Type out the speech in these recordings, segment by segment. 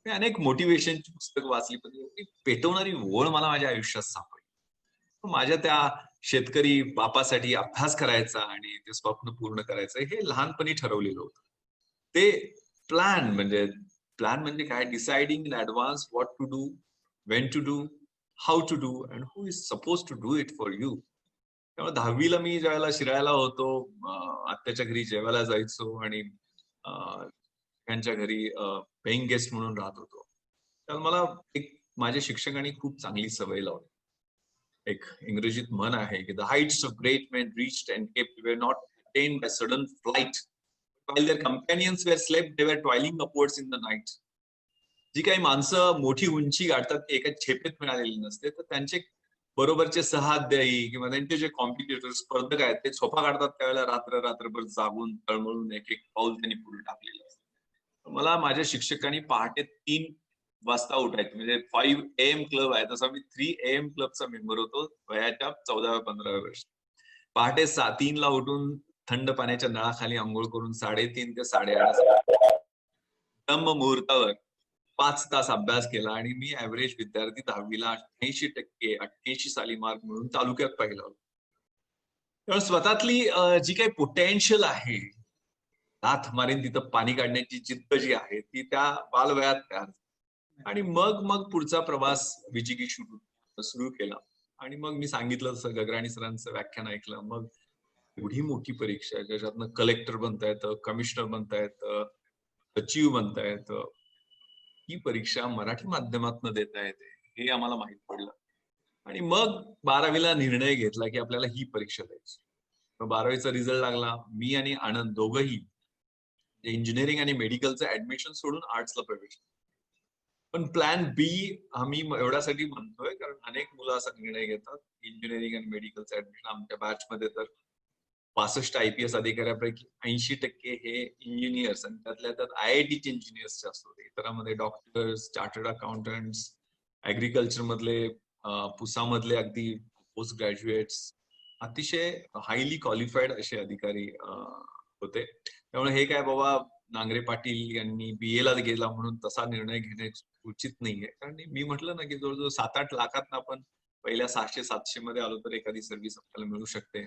मी अनेक मोटिवेशनची पुस्तकं वाचली, पण एवढी पेटवणारी ओळ मला माझ्या आयुष्यात सापडली. माझ्या त्या शेतकरी बापासाठी अभ्यास करायचा आणि ते स्वप्न पूर्ण करायचं हे लहानपणी ठरवलेलं होतं. ते प्लॅन म्हणजे काय? Deciding in advance what to do, when to do, how to do and who is supposed to do it for you. त्यामुळे 10वी मी ज्यावेळेला शिरायला होतो, आत्याच्या घरी जेवायला जायचो आणि अ, त्यांच्या घरी पेइंग गेस्ट म्हणून राहत होतो. तर मला एक माझ्या शिक्षकांनी खूप चांगली सवय लावली. एक इंग्रजीत म्हण आहे की the Heights of great main reached end kept were not attend by sudden flight while their companions were slept they were toiling upwards in the night. जी काही माणसं मोठी उंची गाठतात ती एका झेपेत मिळालेली नसते, तर त्यांचे बरोबरचे सहाध्यायी किंवा त्यांचे जे कॉम्पिटिटर स्पर्धक आहेत ते झोपा काढतात त्यावेळेला रात्रभर जागून तळमळून एक एक पाऊल त्यांनी पुढे टाकलेलं असतं. मला माझ्या शिक्षकांनी पहाटे 3 वाजता उठायचं, म्हणजे 5 AM क्लब आहे तसा मी 3 AM क्लबचा मेंबर होतो वयाच्या 14व्या-15व्या वर्षी. पहाटे 3 ला उठून थंड पाण्याच्या नळाखाली अंघोळ करून 3:30 ते 8:30 ब्रह्म मुहूर्तावर 5 तास अभ्यास केला आणि मी ॲव्हरेज विद्यार्थी 10वी ला 88% 88 साली मार्क मिळवून तालुक्यात पहिला होतो. त्यामुळे स्वतःतली जी काही पोटेन्शियल आहे, लाथ मारीन तिथं पाणी काढण्याची जिद्द जी आहे ती त्या बालवयात तयार झाली. आणि मग पुढचा प्रवास सुरू केला. आणि मग मी सांगितलं तसं गगराणी सरांचं व्याख्यान ऐकलं. मग एवढी मोठी परीक्षा आहे ज्याच्यातनं कलेक्टर बनता येतं, कमिशनर बनता येतं, सचिव बनता येतं. ही परीक्षा मराठी माध्यमातून देता येते हे आम्हाला माहित पडलं. आणि मग 12वी निर्णय घेतला की आपल्याला ही परीक्षा द्यायची. मग 12वीचा रिझल्ट लागला. मी आणि आनंद दोघंही इंजिनिअरिंग आणि मेडिकलचं ऍडमिशन सोडून आर्ट्सला प्रवेश. पण प्लॅन बी आम्ही एवढ्यासाठी म्हणतोय कारण अनेक मुलं असा निर्णय घेतात इंजिनिअरिंग आणि मेडिकलचं ऍडमिशन. आमच्या बॅचमध्ये तर 65 IPS अधिकाऱ्यापैकी 80% हे इंजिनियर्स आणि त्यातल्या त्यात IITचे इंजिनियर्स जास्त होते. इतरांमध्ये डॉक्टर्स, चार्टर्ड अकाउंटंट्स, ऍग्रिकल्चर मधले, पुसामधले अगदी पोस्ट ग्रॅज्युएट्स, अतिशय हायली क्वालिफाईड असे अधिकारी होते. त्यामुळे हे काय बाबा नांगरे पाटील यांनी BA ला गेला म्हणून तसा निर्णय घेणे उचित नाहीये. कारण मी म्हटलं ना की जवळजवळ 7-8 लाखात आपण पहिल्या 600-700 मध्ये आलो तर एखादी सर्व्हिस आपल्याला मिळू शकते.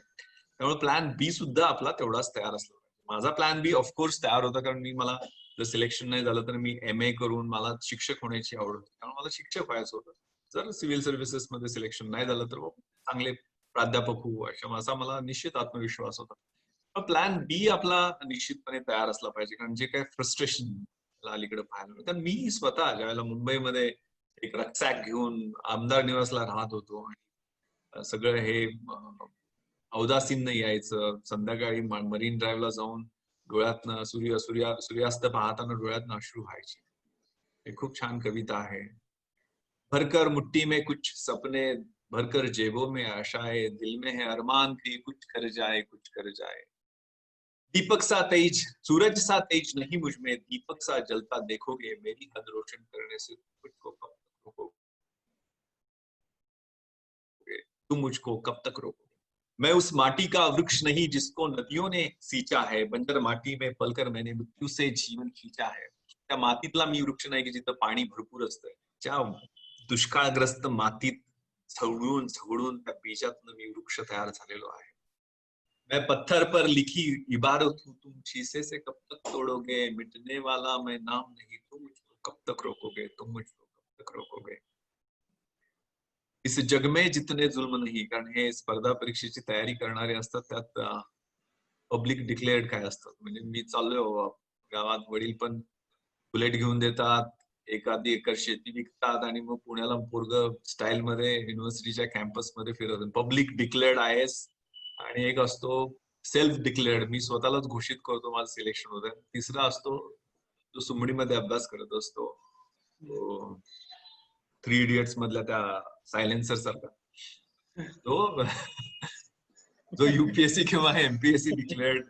त्यामुळे प्लॅन बी सुद्धा आपला तेवढाच तयार असला पाहिजे. माझा प्लॅन बी ऑफकोर्स तयार होता कारण मला जर सिलेक्शन नाही झालं तर मी MA करून मला शिक्षक होण्याची आवड होती. त्यामुळे मला शिक्षक व्हायचं होतं. जर सिव्हिल सर्व्हिसेस मध्ये सिलेक्शन नाही झालं तर चांगले प्राध्यापक होऊ असा मला निश्चित आत्मविश्वास होता. प्लॅन बी आपला निश्चितपणे तयार असला पाहिजे कारण जे काही फ्रस्ट्रेशन अलीकडे पाहायला मिळतं. तर मी स्वतः ज्यावेळेला मुंबईमध्ये एक रक्सॅक घेऊन आमदार निवासला राहत होतो आणि सगळं हे औदासीन यायचं, संध्याकाळी मरीन ड्राईव्हला जाऊन डोळ्यातनं सूर्यास्त पाहताना डोळ्यातनं अश्रू व्हायचे. हे खूप छान कविता आहे. भरकर मुट्ठी में कुछ सपने, भरकर जेबों में आशाएं, दिल में है अरमान की कुछ कर जाए, कुछ कर जाए. दीपक सा तेज, सूरज सा तेज नहीं मुझ में, दीपक सा जलता देखोगे, मेरी हद रोशन करने से मुझको कब तक रोकोगे, तुम मुझको कब तक रोकोगे. मैं उस माटी का वृक्ष नहीं जिसको नदियों ने सींचा है, बंजर माटी में पलकर मैंने मृत्यू से जीवन खींचा है. त्या मातीतला मी वृक्ष नाही की जिथं पाणी भरपूर असतं. ज्या दुष्काळग्रस्त मातीत झवळून झवळून त्या बीजातनं मी वृक्ष तयार झालेलो आहे. मैं पत्थर पर लिखी इबारत हूँ, तुम शीशे से कब तक तोड़ोगे, मिटने वाला मैं नाम नहीं, तुम मुझको कब तक रोकोगे, तुम मुझको कब तक रोकोगे. इस जग में जितने जुल्म नहीं, कारण हे स्पर्धा परीक्षेची तयारी करणारे असतात त्यात पब्लिक डिक्लेअर्ड काय असतात. म्हणजे मी चाललोय गावात, वडील पण बुलेट घेऊन देतात, एखादी एकर शेती विकतात आणि मग पुण्याला पोरग स्टाईल मध्ये युनिव्हर्सिटीच्या कॅम्पस मध्ये फिरत. पब्लिक डिक्लेअर्ड IAS आणि एक असतो सेल्फ डिक्लेअर्ड, मी स्वतःलाच घोषित करतो माझं सिलेक्शन होतं. तिसरा असतो जो सुमडीमध्ये अभ्यास करत असतो, 3 इडियट्स मधल्या त्या सायलेन्सर सारखा तो जो UPSC किंवा MPSC डिक्लेअर्ड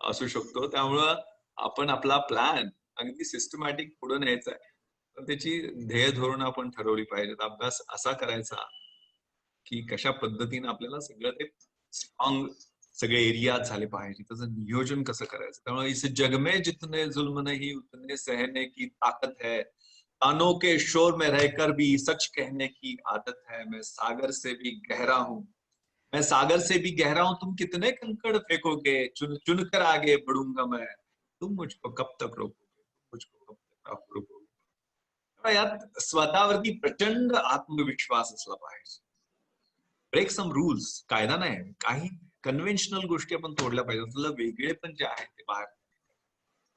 असू शकतो. त्यामुळं आपण आपला प्लॅन अगदी सिस्टमॅटिक पुढे न्यायचा आहे. पण त्याची ध्येय धोरण आपण ठरवली पाहिजेत. अभ्यास असा करायचा की कशा पद्धतीने आपल्याला सगळं ते स्ट्रॉंग सगळे एरिया झाले पाहिजे. त्याचं नियोजन कसं करायचं. त्यामुळे इस जग में जितने जुल्म नहीं उतने सहने की ताकत है, कानों के शोर में रहकर भी सच कहने की आदत है, मैं सागर से भी गहरा हूँ, मैं सागर से भी गहरा हूं, तुम कितने कंकड़ फेंकोगे, चुन चुन कर आगे बढ़ूंगा मैं, तुम मुझको कब तक रोकोगे, मुझको कब तक रोकोगे. यात स्वतःवरती प्रचंड आत्मविश्वास असला पाहिजे. ब्रेक सम रूल्स, कायदा नाही, काही कन्व्हेन्शनल गोष्टी आपण तोडल्या पाहिजे. आपल्याला वेगळे पण जे आहे ते बाहेर.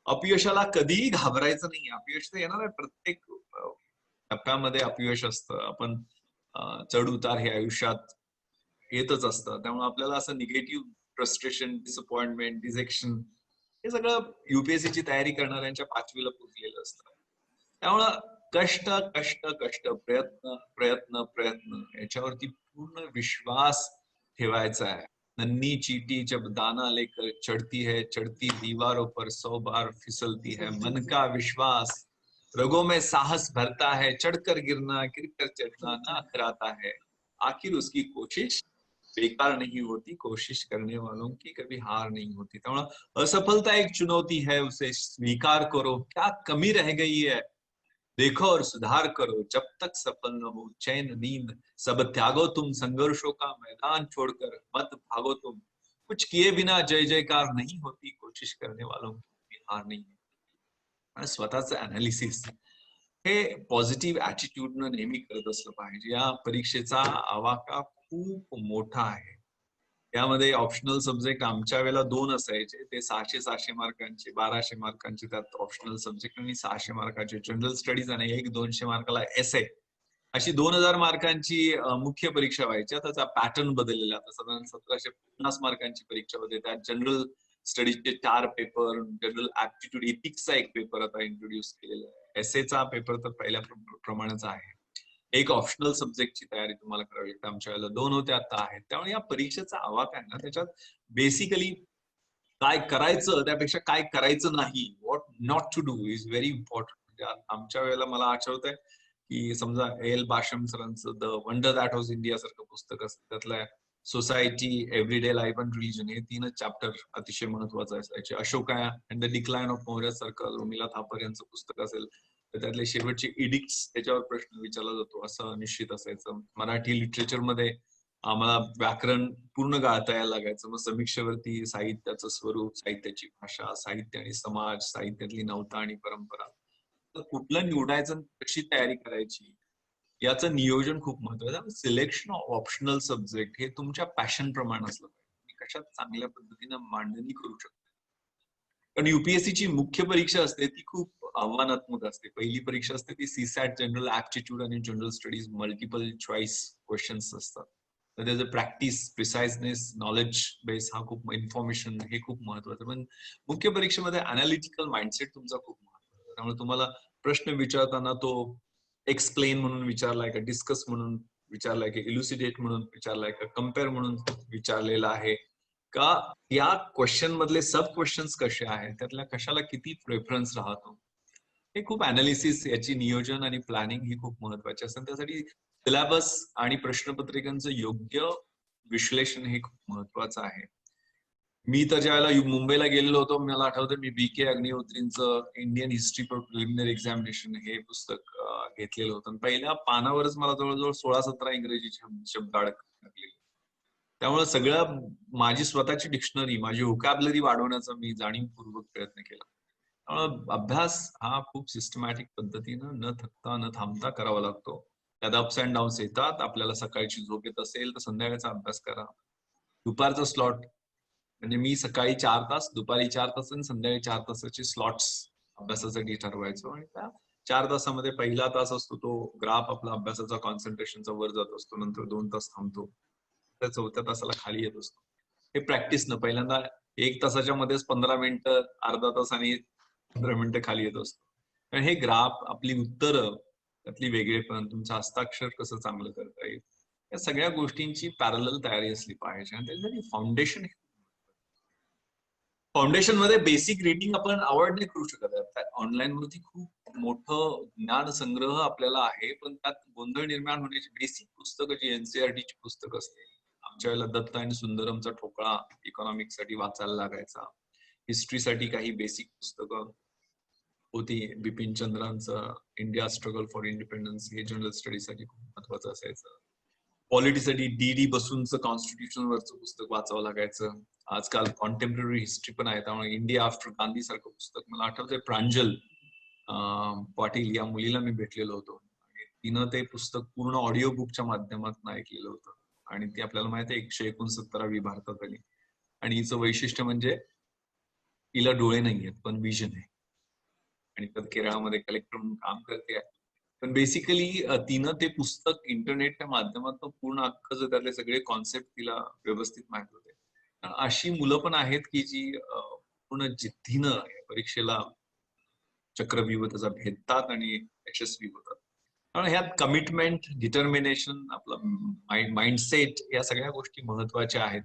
अपयशाला कधीही घाबरायचं नाही. अपयश तर येणार आहे, प्रत्येक टप्प्यामध्ये अपयश असतं. आपण चढ उतार हे आयुष्यात येतच असतं. त्यामुळे आपल्याला असं निगेटिव्ह फ्रस्ट्रेशन, डिसअपॉइंटमेंट, डिजेक्शन हे सगळं युपीएससीची तयारी करणाऱ्यांच्या पाचवीला पुजलेलं असतं. त्यामुळं कष्ट कष्ट कष्ट, प्रयत्न प्रयत्न प्रयत्न, याच्यावरती पूर्ण विश्वास ठेवायचा है. नन्ही चींटी जब दाना लेकर चढ़ती है, चढ़ती दीवारों पर 100 बार फिसलती है. मन का विश्वास रगों में साहस भरता है, चढ़कर गिरना गिरकर चढ़ना ना अखराता है. आखिर उसकी कोशिश बेकार नहीं होती, कोशिश करने वालों की कभी हार नहीं होती. त्यामुळे असफलता एक चुनौती है, उसे स्वीकार करो. क्या कमी रह गई है देखो और सुधार करो, जब तक सफल न हो चैन नींद सब त्यागो तुम, संघर्षों का मैदान छोड़कर मत भागो तुम. कुछ किए बिना जय जयकार नहीं होती, कोशिश करने वालों की हार नहीं होती. आणि स्वतःचं अनालिसिस हे पॉझिटिव्ह ऍटिट्यूडनं नेहमी करत असलं पाहिजे. या परीक्षेचा आवाका खूप मोठा आहे. यामध्ये ऑप्शनल सब्जेक्ट आमच्या वेळेला 2 असायचे, ते 600 मार्कांचे, 1200 मार्कांचे त्यात ऑप्शनल सब्जेक्ट, आणि 600 मार्काचे जनरल स्टडीज, आणि एक 200 मार्काला एसए. अशी 2000 मार्कांची मुख्य परीक्षा व्हायची. त्याचा पॅटर्न बदललेला. आता साधारण 1750 मार्कांची परीक्षा होते. त्यात जनरल स्टडीजचे 4 पेपर, जनरल ऍप्टिट्यूड इथिक्सचा एक पेपर आता इंट्रोड्यूस केलेला आहे. एसएचा पेपर तर पहिल्या प्रमाणेच आहे. एक ऑप्शनल सब्जेक्टची तयारी तुम्हाला करावी लागते. आमच्या वेळेला 2 होते, आता आहेत. त्यामुळे या परीक्षेचा आवाका आहे ना, त्याच्यात बेसिकली काय करायचं त्यापेक्षा काय करायचं नाही, what not to do is very important. आमच्या वेळेला मला आठवतंय की समजा एल बाशम सरांचं the wonder that was India सारखं पुस्तक असतं, त्यातलं society, everyday life and religion हे 3च चॅप्टर अतिशय महत्वाचे असायचे. Ashoka and the decline of Maurya सारखं रोमिला थापर यांचं पुस्तक असेल तर त्यातले शेवटचे इडिक्ट्स, त्याच्यावर प्रश्न विचारला जातो असं निश्चित असायचं. मराठी लिटरेचरमध्ये आम्हाला व्याकरण पूर्ण गाळता यायला लागायचं. मग समीक्षेवरती साहित्याचं स्वरूप, साहित्याची भाषा, साहित्य आणि समाज, साहित्यातली नवता आणि परंपरा, तर कुठलं निवडायचं, कशी तयारी करायची, याचं नियोजन खूप महत्वाचं. सिलेक्शन ऑफ ऑप्शनल सब्जेक्ट हे तुमच्या पॅशन प्रमाणे असलं पाहिजे. कशात चांगल्या पद्धतीनं मांडणी करू शकतो. कारण युपीएससीची मुख्य परीक्षा असते ती खूप आव्हानात्मक असते. पहिली परीक्षा असते ती सीसॅट, जनरल ऍप्टिट्यूड आणि general studies multiple choice questions असतात. तर त्याचं प्रॅक्टिस, प्रिसाइजनेस, नॉलेज बेस हा खूप, इन्फॉर्मेशन हे खूप महत्वाचं. पण मुख्य परीक्षेमध्ये अनालिटिकल माइंडसेट तुमचा खूप महत्वाचा. त्यामुळे तुम्हाला प्रश्न विचारताना तो एक्सप्लेन म्हणून विचारलाय का, डिस्कस म्हणून विचारलाय का, इल्युसिडेट म्हणून विचारलाय का, कम्पेअर म्हणून विचारलेला आहे का, या क्वेश्चन मधले सब क्वेश्चन्स कसे आहेत, त्यातल्या कशाला किती प्रेफरन्स राहतो, हे खूप अनालिसिस, याची नियोजन आणि प्लॅनिंग ही खूप महत्वाची असते. त्यासाठी सिलेबस आणि प्रश्नपत्रिकांचं योग्य विश्लेषण हे खूप महत्वाचं आहे. मी तर ज्यावेळेला मुंबईला गेलेलो होतो, मला आठवतं मी बी के अग्निहोत्रींचं Indian history for preliminary examination हे पुस्तक घेतलेलं होतं. पहिल्या पानावरच मला जवळजवळ 16-17 इंग्रजी शब्द लागले. त्यामुळे सगळं माझी स्वतःची डिक्शनरी, माझी व्होकॅबलरी वाढवण्याचा मी जाणीवपूर्वक प्रयत्न केला. त्यामुळे अभ्यास हा खूप सिस्टमॅटिक पद्धतीनं न थकता न थांबता करावा लागतो. त्यात अप्स अँड डाऊन्स येतात. आपल्याला सकाळची झोप येत असेल तर संध्याकाळचा अभ्यास करा. दुपारचा स्लॉट, म्हणजे मी सकाळी 4 तास, दुपारी 4 तास आणि संध्याकाळी 4 तासाचे स्लॉट्स अभ्यासासाठी ठरवायचो. आणि त्या 4 तासामध्ये पहिला तास असतो तो ग्राफ आपला अभ्यासाचा, कॉन्सन्ट्रेशनचा वर जात असतो. नंतर 2 तास थांबतो. त्या 4थ्या तासाला खाली येत असतो. हे प्रॅक्टिस न पहिल्यांदा 1 तासाच्या मध्येच 15 मिनिटं, अर्धा तास आणि 15 मिनिटं खाली येत असतो. कारण हे ग्राफ, आपली उत्तरं, त्यातली वेगळेपण, तुमचं हस्ताक्षर कसं चांगलं करता येईल, या सगळ्या गोष्टींची पॅरलल तयारी असली पाहिजे. आणि त्याच्यासाठी फाउंडेशन मध्ये बेसिक रिडिंग आपण अवॉइड नाही करू शकत. ऑनलाईन वरती खूप मोठं ज्ञान संग्रह आपल्याला आहे, पण त्यात गोंधळ निर्माण होण्याची बेसिक पुस्तकं जी एनसीईआरटीची पुस्तकं असते. आमच्या वेळेला दत्त आणि सुंदरमचा ठोकळा इकॉनॉमिक्स साठी वाचायला लागायचा. हिस्ट्रीसाठी काही बेसिक पुस्तकं, होती बिपिन चंद्रांचं इंडिया स्ट्रगल फॉर इंडिपेंडन्स, हे जनरल स्टडीसाठी खूप महत्वाचं असायचं. पॉलिटीसाठी डीडी बसूनचं कॉन्स्टिट्यूशन वरचं पुस्तक वाचावं लागायचं. आजकाल कॉन्टेम्पररी हिस्ट्री पण आहे, त्यामुळे इंडिया आफ्टर गांधी सारखं पुस्तक, मला आठवतंय प्रांजल पाटील या मुलीला मी भेटलेलो होतो आणि तिनं ते पुस्तक पूर्ण ऑडिओ बुकच्या माध्यमातून ऐकलेलं होतं आणि ती आपल्याला माहिती आहे 169वी भारतात आली. आणि हिचं वैशिष्ट्य म्हणजे तिला डोळे नाहीयेत पण विजन आहे आणि तर केरळमध्ये कलेक्टर म्हणून काम करते. पण बेसिकली तिनं ते पुस्तक इंटरनेटच्या माध्यमातून पूर्ण अख्खं त्यातले सगळे कॉन्सेप्ट तिला व्यवस्थित माहित होते. अशी मुलं पण आहेत की जी पूर्ण जिद्दीनं या परीक्षेला चक्रव्यूह त्याचा भेदतात आणि यशस्वी होतात. कारण ह्यात कमिटमेंट, डिटर्मिनेशन, आपलं माइंडसेट, या सगळ्या गोष्टी महत्वाच्या आहेत.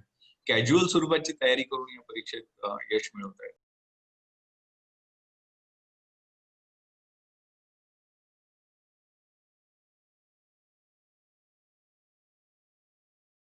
कॅज्युअल स्वरूपाची तयारी करून या परीक्षेत यश मिळवता येतं.